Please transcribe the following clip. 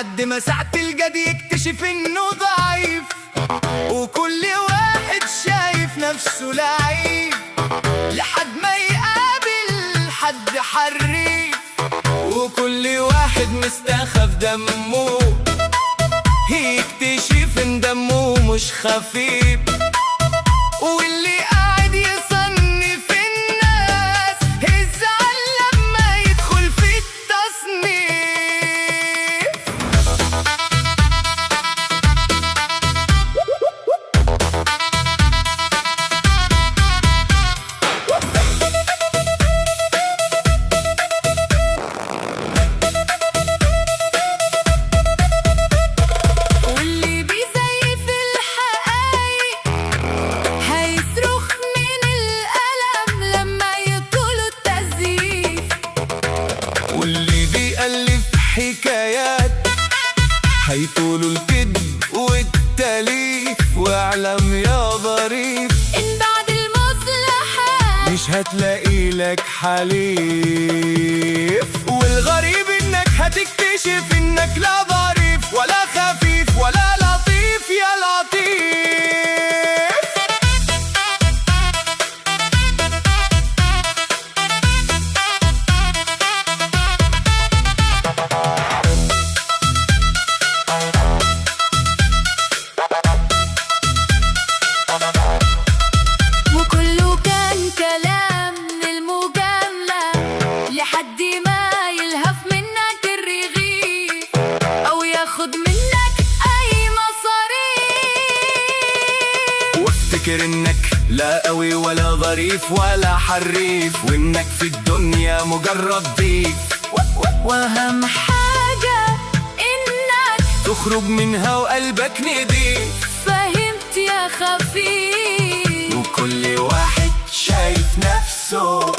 لحد ما ساعة الجد يكتشف انه ضعيف، وكل واحد شايف نفسه لعيب، لحد ما يقابل حد حريف، وكل واحد مستخف دمه يكتشف ان دمه مش خفيف، واللي قاعد يصنف الناس يزعل لما يدخل في التصنيف. واللي بيزيف الحقايق هيصرخ من الألم لما يطولوا التزييف، واللي بيألف حكايات هيطولوا الكذب والتأليف، واعلم يا ظريف إن بعد المصلحة مش هتلاقي لك حليف، والغريب انك هتكتشف انك لا ظريف ولا خفيف ولا لطيف يا لطيف. وكله كان كلام من المجاملة لحد ما يلهف منك الرغيف أو ياخد منك أي مصاريف، وافتكر انك لا قوي ولا ظريف ولا حريف، وانك في الدنيا مجرد ضيف، وأهم حاجة إنك تخرج منها وقلبك نضيف، فهمت يا خفيف. وكل واحد شايف نفسه